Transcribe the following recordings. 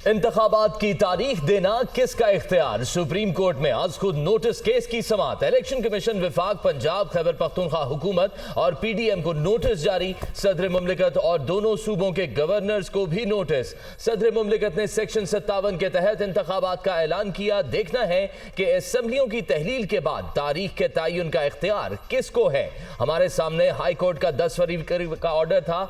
इंतखाबात की तारीख देना किसका इख्तियार। सुप्रीम कोर्ट में आज खुद नोटिस केस की समाअत। इलेक्शन कमीशन, विफाक, पंजाब, खैबर पख्तूनख्वा हुकूमत और पीडीएम को नोटिस जारी। सदर मुमलिकत और दोनों सूबों के गवर्नर्स को भी नोटिस। सदर मुमलिकत ने सेक्शन 57 के तहत इंतखाबात का ऐलान किया। देखना है कि असम्बलियों की तहलील के बाद तारीख के तयन का इख्तियार किसको है। हमारे सामने हाई कोर्ट का 10 फरवरी का ऑर्डर था।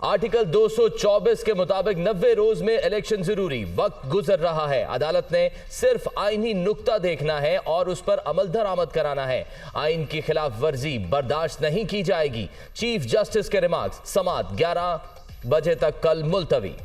आर्टिकल 224 के मुताबिक 90 रोज में इलेक्शन जरूरी। वक्त गुजर रहा है, अदालत ने सिर्फ आईनी नुक्ता देखना है और उस पर अमल दरामद कराना है। आइन की खिलाफ वर्जी बर्दाश्त नहीं की जाएगी। चीफ जस्टिस के रिमार्क्स। समाअत 11 बजे तक कल मुलतवी।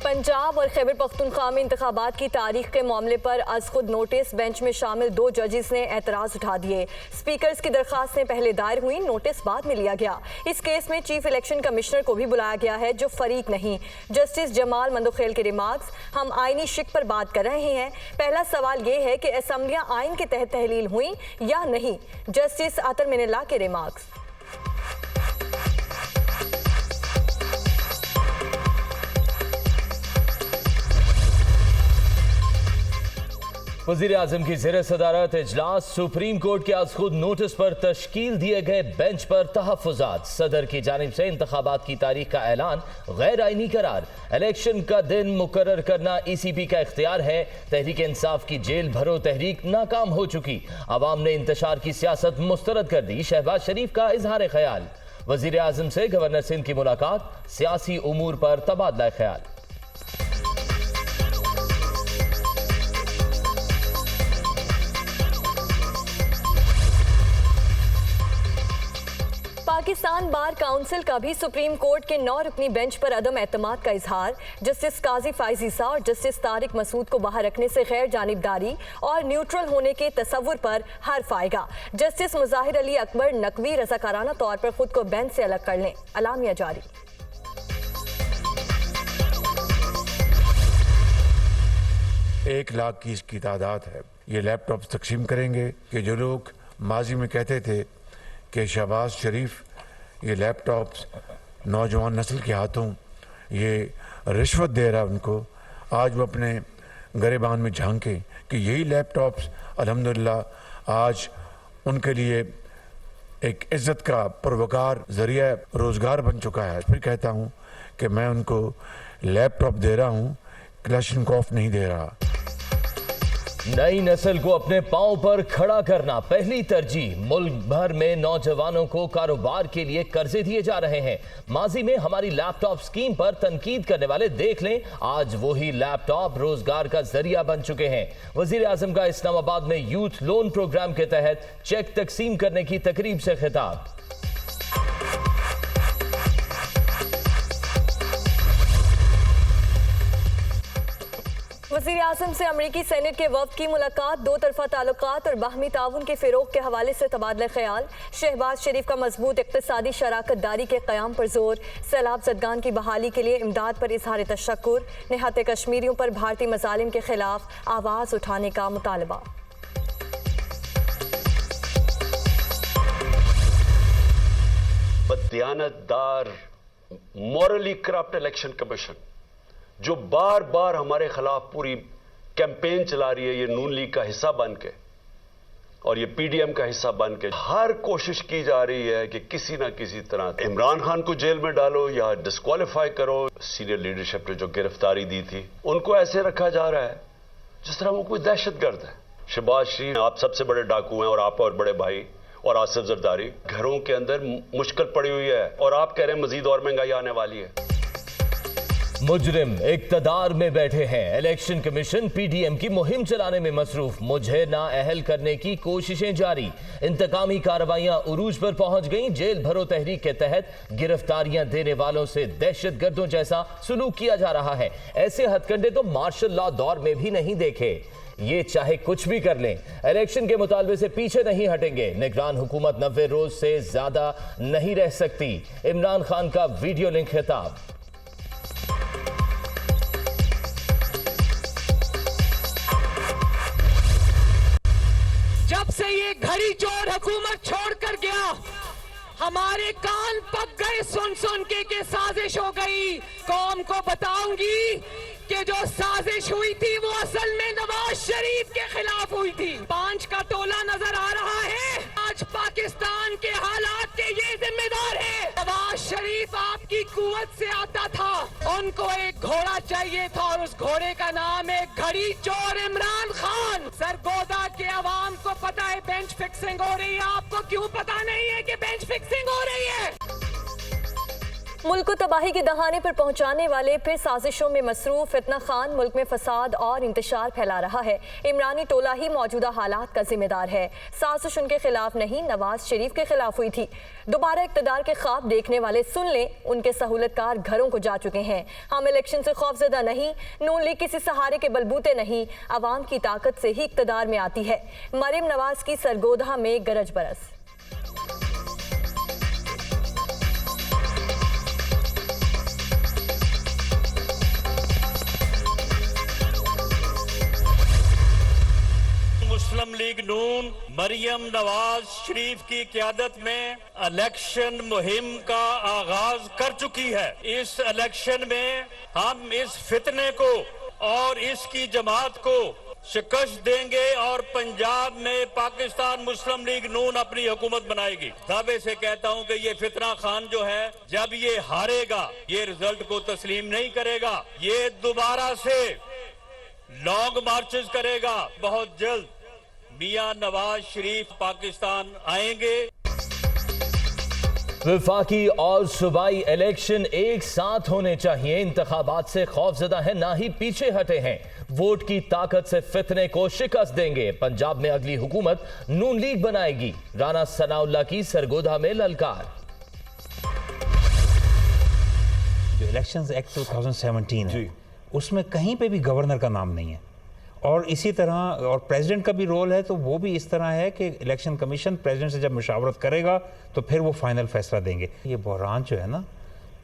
पंजाब और खैबर पख्तूनख्वा में इंतखाबात की तारीख के मामले पर आज खुद नोटिस। बेंच में शामिल 2 जजेस ने एतराज उठा दिए। स्पीकर्स की दरखास्तें पहले दायर हुई, नोटिस बाद में लिया गया। इस केस में चीफ इलेक्शन कमिश्नर को भी बुलाया गया है, जो फरीक नहीं। जस्टिस जमाल मंदोखेल के रिमार्क्स। हम आईनी शिक पर बात कर रहे हैं। पहला सवाल ये है कि असम्बलियां आइन के तहत तहलील हुई या नहीं। जस्टिस आतर मिनल्ला के रिमार्क्स। वज़ीर आज़म की ज़ेर सदारत इजलास। सुप्रीम कोर्ट के आज खुद नोटिस पर तश्कील दिए गए बेंच पर तहफ़्फ़ुज़ात। सदर की जानिब से इंतखाबात की तारीख का ऐलान गैर आइनी करार। इलेक्शन का दिन मुकर्रर करना ECP का इख्तियार है। तहरीक इंसाफ की जेल भरो तहरीक नाकाम हो चुकी। अवाम ने इंतशार की सियासत मुस्तरद कर दी। शहबाज शरीफ का इजहार ख्याल। वज़ीर आज़म से गवर्नर सिंध की मुलाकात। सियासी उमूर पर तबादला ख्याल। पाकिस्तान बार काउंसिल का भी सुप्रीम कोर्ट के 9 रुकनी बेंच पर अदम एतमाद का इजहार। जस्टिस काजी फाइज ईसा और जस्टिस तारिक मसूद को बाहर रखने से गैर जानिबदारी और न्यूट्रल होने के तसव्वुर पर हर्फ आएगा। जस्टिस मुजाहिर अली अकबर नकवी रज़ाकाराना तौर पर खुद को बेंच से अलग कर लें, अलामिया जारी। एक लाख की इसकी तादाद है। ये लैपटॉप तकसीम करेंगे कि जो लोग माजी में कहते थे कि शहबाज शरीफ ये लैपटॉप्स नौजवान नस्ल के हाथों ये रिश्वत दे रहा है उनको, आज वो अपने गरेबान में झांके कि यही लैपटॉप्स अल्हम्दुलिल्लाह आज उनके लिए एक इज़्ज़त का पुरवकार ज़रिया रोज़गार बन चुका है। फिर कहता हूँ कि मैं उनको लैपटॉप दे रहा हूँ, क्लैशनकॉफ नहीं दे रहा। नई नस्ल को अपने पांव पर खड़ा करना पहली तरजीह। मुल्क भर में नौजवानों को कारोबार के लिए कर्जे दिए जा रहे हैं। माजी में हमारी लैपटॉप स्कीम पर तनकीद करने वाले देख लें, आज वही लैपटॉप रोजगार का जरिया बन चुके हैं। वजीर आजम का इस्लामाबाद में यूथ लोन प्रोग्राम के तहत चेक तकसीम करने की तकरीब से खिताब। वज़ीर आज़म से अमरीकी सेनेट के वफ़द की मुलाकात। 2 तरफ़ा ताल्लुकात और बाहमी ताउन के फ़रोग़ के हवाले से तबादला ख्याल। शहबाज शरीफ का मजबूत इक़्तिसादी शराकत दारी के क़याम पर जोर। सैलाब ज़दगान की बहाली के लिए इमदाद पर इजहार तशक्कुर। निहत्ते कश्मीरियों पर भारतीय मज़ालिम के खिलाफ आवाज़ उठाने का मुतालबा। बददियानतदार मॉरली करप्ट इलेक्शन कमीशन जो बार बार हमारे खिलाफ पूरी कैंपेन चला रही है, ये नून लीग का हिस्सा बन के और ये पीडीएम का हिस्सा बन के हर कोशिश की जा रही है कि किसी ना किसी तरह इमरान खान को जेल में डालो या डिस्क्वालीफाई करो। सीनियर लीडरशिप ने जो गिरफ्तारी दी थी उनको ऐसे रखा जा रहा है जिस तरह वो कोई दहशतगर्द है। शहबाज शरीफ, आप सबसे बड़े डाकू हैं और आप और बड़े भाई और आसिफ जरदारी घरों के अंदर मुश्किल पड़ी हुई है और आप कह रहे हैं मजीद और महंगाई आने वाली है। मुजरिम इक्तदार में बैठे हैं। इलेक्शन कमीशन पीडीएम की मुहिम चलाने में मसरूफ। मुझे नाअहल करने की कोशिशें जारी। इंतकामी कार्रवाइयां उरूज पर पहुंच गईं। जेल भरो तहरीक के तहत गिरफ्तारियां देने वालों से दहशतगर्दों जैसा सलूक किया जा रहा है। ऐसे हथकंडे तो मार्शल लॉ दौर में भी नहीं देखे। ये चाहे कुछ भी कर लें, इलेक्शन के मुतालबे से पीछे नहीं हटेंगे। निगरान हुकूमत 90 रोज से ज्यादा नहीं रह सकती। इमरान खान का वीडियो लिंक खिताब। जब से ये घड़ी चोर हुकूमत छोड़कर गया, हमारे कान पक गए सुन सुन के साजिश हो गई। कौम को बताऊंगी कि जो साजिश हुई थी वो असल में नवाज शरीफ के खिलाफ हुई थी। 5 का टोला नजर आ रहा है। आज पाकिस्तान के हालात के ये जिम्मेदार है। नवाज शरीफ आपकी कुव्वत से आता था, उनको एक घोड़ा चाहिए था और उस घोड़े का नाम है घड़ी चोर इमरान खान। सरगोदा के अवाम को पता है बेंच फिक्सिंग हो रही है, आपको क्यों पता नहीं है कि बेंच फिक्सिंग हो रही है? मुल्क को तबाही के दहाने पर पहुंचाने वाले फिर साजिशों में मसरूफ फितना खान मुल्क में फसाद और इंतशार फैला रहा है। इमरानी टोला ही मौजूदा हालात का जिम्मेदार है। साजिश उनके खिलाफ नहीं, नवाज शरीफ के खिलाफ हुई थी। दोबारा इक़्तिदार के ख्वाब देखने वाले सुन लें, उनके सहूलतकार घरों को जा चुके हैं। हम इलेक्शन से खौफजदा नहीं, नून लीग किसी सहारे के बलबूते नहीं, अवाम की ताकत से ही इक़्तिदार में आती है। मरीम नवाज की सरगोधा में गरज बरस। मुस्लिम लीग नून मरियम नवाज शरीफ की क़यादत में इलेक्शन मुहिम का आगाज कर चुकी है। इस इलेक्शन में हम इस फितने को और इसकी जमात को शिकस्त देंगे और पंजाब में पाकिस्तान मुस्लिम लीग नून अपनी हुकूमत बनाएगी। दावे से कहता हूं कि ये फितना खान जो है, जब ये हारेगा ये रिजल्ट को तस्लीम नहीं करेगा, ये दोबारा से लॉन्ग मार्चेस करेगा। बहुत जल्द मियां नवाज शरीफ पाकिस्तान आएंगे। वफाकी और सूबाई इलेक्शन एक साथ होने चाहिए। इंतखाबात से खौफजदा है, ना ही पीछे हटे हैं। वोट की ताकत से फितने को शिकस्त देंगे। पंजाब में अगली हुकूमत नून लीग बनाएगी। राना सनाउल्लाह की सरगोधा में ललकार। जो इलेक्शंस एक्ट 2017 है उसमें कहीं पे भी गवर्नर का नाम नहीं है, और इसी तरह और प्रेसिडेंट का भी रोल है, तो वो भी इस तरह है कि इलेक्शन कमीशन प्रेसिडेंट से जब मुशावरत करेगा तो फिर वो फाइनल फैसला देंगे। ये बहरान जो है ना,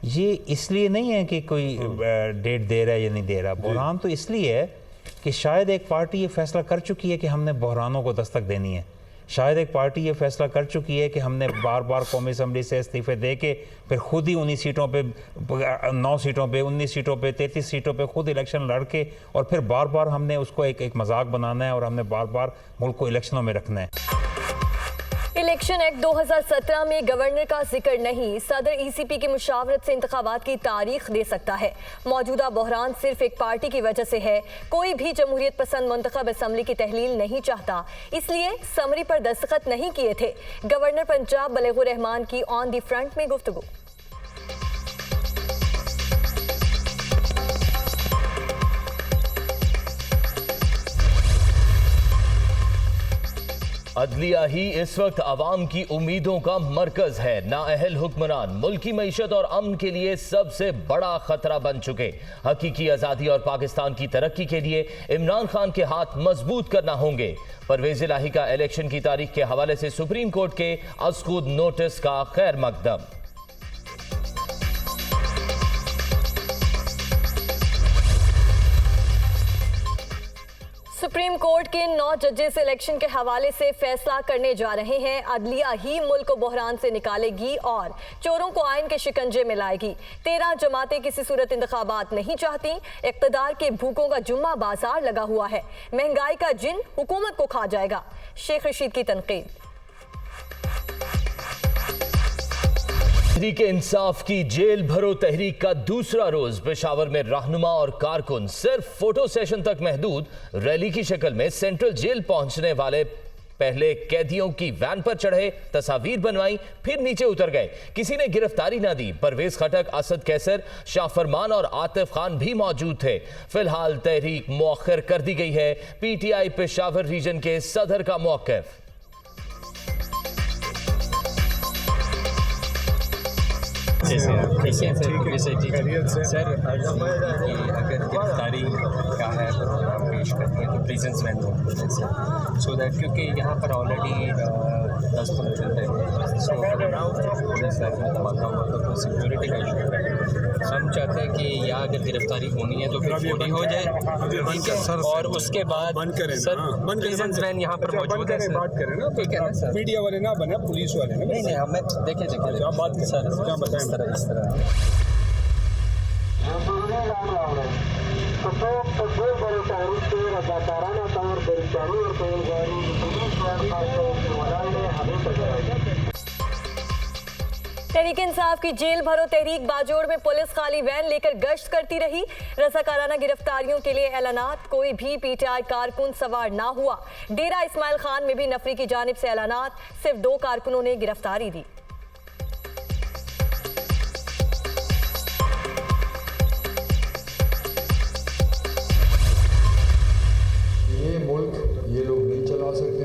ये इसलिए नहीं है कि कोई डेट दे रहा है या नहीं दे रहा। बहरान तो इसलिए है कि शायद एक पार्टी ये फैसला कर चुकी है कि हमने बहरानों को दस्तक देनी है। शायद एक पार्टी ये फैसला कर चुकी है कि हमने बार बार कौमी असम्बली से इस्तीफे दे के फिर खुद ही 19 सीटों पे 9 सीटों पे 19 सीटों पे 33 सीटों पे खुद इलेक्शन लड़ के और फिर बार बार हमने उसको एक मजाक बनाना है और हमने बार बार मुल्क को इलेक्शनों में रखना है। इलेक्शन एक्ट 2017 में गवर्नर का जिक्र नहीं। सदर ECP की मुशावरत से इंतखाबात की तारीख दे सकता है। मौजूदा बहरान सिर्फ एक पार्टी की वजह से है। कोई भी जमहूरियत पसंद मुंतखब असम्बली की तहलील नहीं चाहता, इसलिए समरी पर दस्तखत नहीं किए थे। गवर्नर पंजाब बलेगुर रहमान की ऑन दी फ्रंट में गुफ्तगू। अदलिया ही इस वक्त आवाम की उम्मीदों का मरकज है। नाअहल हुक्मरान मुल्क की मईशत और अमन के लिए सबसे बड़ा खतरा बन चुके। हकीकी आज़ादी और पाकिस्तान की तरक्की के लिए इमरान खान के हाथ मजबूत करना होंगे। परवेज इलाही का इलेक्शन की तारीख के हवाले से सुप्रीम कोर्ट के अज़खुद नोटिस का खैर मकदम। सुप्रीम कोर्ट के 9 जजेस इलेक्शन के हवाले से फैसला करने जा रहे हैं। अदलिया ही मुल्क को बहरान से निकालेगी और चोरों को आइन के शिकंजे में लाएगी। 13 जमातें किसी सूरत इंतखाबात नहीं चाहती। इक़्तिदार के भूखों का जुम्मा बाजार लगा हुआ है। महंगाई का जिन हुकूमत को खा जाएगा। शेख रशीद की तनकीद। तहरीक इंसाफ की जेल भरो तहरीक का दूसरा रोज पेशावर में रहनुमा और कारकुन सिर्फ फोटो सेशन तक महदूद। रैली की शक्ल में सेंट्रल जेल पहुंचने वाले पहले कैदियों की वैन पर चढ़े, तस्वीर बनवाई, फिर नीचे उतर गए। किसी ने गिरफ्तारी ना दी। परवेज खटक, असद कैसर, शाह फरमान और आतिफ खान भी मौजूद थे। फिलहाल तहरीक मौखर कर दी गई है। PTI पेशावर रीजन के सदर का मौक़िफ़। कैसे हैं सर? अगर गिरफ्तारी का है प्रोग्राम पेश करती है तो प्रीजन्स वैन सो दैट, क्योंकि यहाँ पर ऑलरेडी 10 फंक्शन है, सो पुलिस धमाका हुआ तो सिक्योरिटी का इशू है। हम चाहते हैं कि या अगर गिरफ्तारी होनी है तो फिर पूरी हो जाए, ठीक है, और उसके बाद सर प्रेजेंस वैन यहाँ पर मौजूद है, बात करें ना, ठीक है ना सर, मीडिया वाले ना बने, पुलिस वाले ना, नहीं हमें देखिए आप बात करें सर, क्या बताएं इस तरह तहरीक इंसाफ की जेल भरो तहरीक बाजोड़ में पुलिस खाली वैन लेकर गश्त करती रही। रज़ाकाराना गिरफ्तारियों के लिए ऐलानात, कोई भी पीटीआई कारकुन सवार ना हुआ। डेरा इस्माइल खान में भी नफरी की जानिब से ऐलानात, सिर्फ 2 कारकुनों ने गिरफ्तारी दी। ये मुल्क ये लोग नहीं चला सकते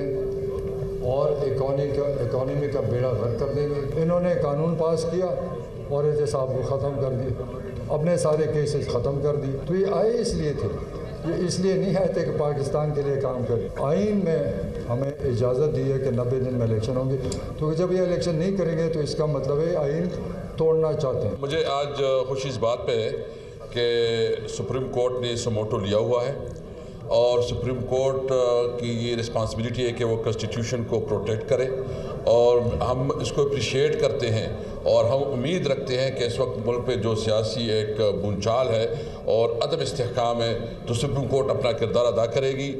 और इकॉनमी का बेड़ा गर्क कर देंगे। इन्होंने कानून पास किया और एहतसाब को ख़त्म कर दिया, अपने सारे केसेस ख़त्म कर दिए। तो ये आए इसलिए थे, ये इसलिए नहीं आए थे कि पाकिस्तान के लिए काम करें। आइन में हमें इजाज़त दी है कि 90 दिन में इलेक्शन होंगे, तो जब ये इलेक्शन नहीं करेंगे तो इसका मतलब है आइन तोड़ना चाहते हैं। मुझे आज खुशी इस बात पे है कि सुप्रीम कोर्ट ने इस मोटो लिया हुआ है और सुप्रीम कोर्ट की ये रिस्पांसिबिलिटी है कि वो कॉन्स्टिट्यूशन को प्रोटेक्ट करे और हम इसको अप्रिशिएट करते हैं और हम उम्मीद रखते हैं कि इस वक्त मुल्क पे जो सियासी एक भूचाल है और अदम इस्तेहकाम है तो सुप्रीम कोर्ट अपना किरदार अदा करेगी।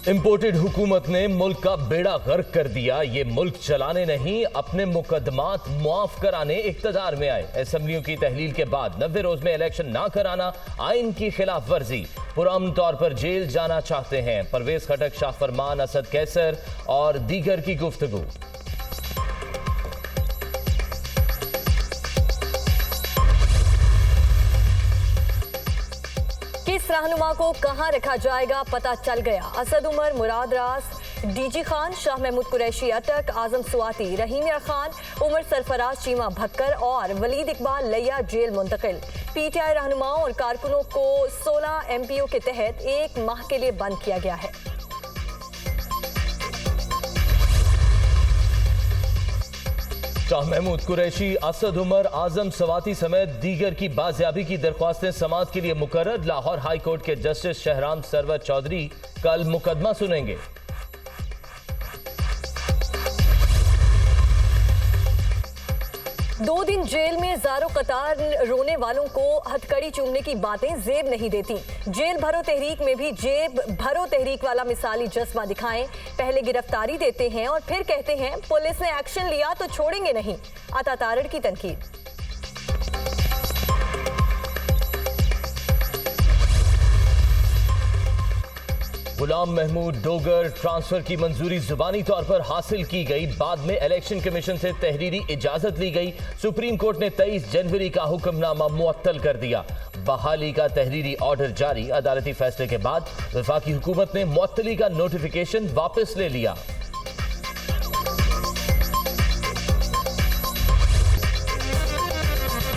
इंपोर्टेड हुकूमत ने मुल्क का बेड़ा गर्क कर दिया। ये मुल्क चलाने नहीं, अपने मुकदमात मुआफ कराने इख्तियार में आए। असेंबलियों की तहलील के बाद 90 रोज में इलेक्शन ना कराना आइन की खिलाफ वर्जी। पुरअमन तौर पर जेल जाना चाहते हैं। परवेज खटक, शाह फरमान, असद कैसर और दीगर की गुफ्तगू। किस रहनुमा को कहां रखा जाएगा पता चल गया। असद उमर, मुराद रास, डीजी खान, शाह महमूद कुरैशी अटक, आजम स्वाति, रहीम यार खान, उमर सरफराज चीमा भक्कर और वलीद इकबाल लिया जेल मुंतकिल। पीटीआई रहनुमाओं और कारकुनों को 16 एमपीओ के तहत 1 माह के लिए बंद किया गया है। शाह महमूद कुरैशी, असद उमर, आजम सवाती समेत दीगर की बाजियाबी की दरख्वास्तें समाअत के लिए मुकर्रर। लाहौर हाई कोर्ट के जस्टिस शहराम सरवर चौधरी कल मुकदमा सुनेंगे। दो दिन जेल में ज़ारो कतार रोने वालों को हथकड़ी चूमने की बातें जेब नहीं देती। जेल भरो तहरीक में भी जेब भरो तहरीक वाला मिसाली जज्बा दिखाएं। पहले गिरफ्तारी देते हैं और फिर कहते हैं पुलिस ने एक्शन लिया तो छोड़ेंगे नहीं। अता तारड़ की तनकीद। गुलाम महमूद डोगर ट्रांसफर की मंजूरी जुबानी तौर पर हासिल की गई, बाद में इलेक्शन कमीशन से तहरीरी इजाजत ली गई। सुप्रीम कोर्ट ने 23 जनवरी का हुक्मनामा मुअत्तल कर दिया। बहाली का तहरीरी ऑर्डर जारी। अदालती फैसले के बाद वफाकी हुकूमत ने मुअत्तली का नोटिफिकेशन वापस ले लिया।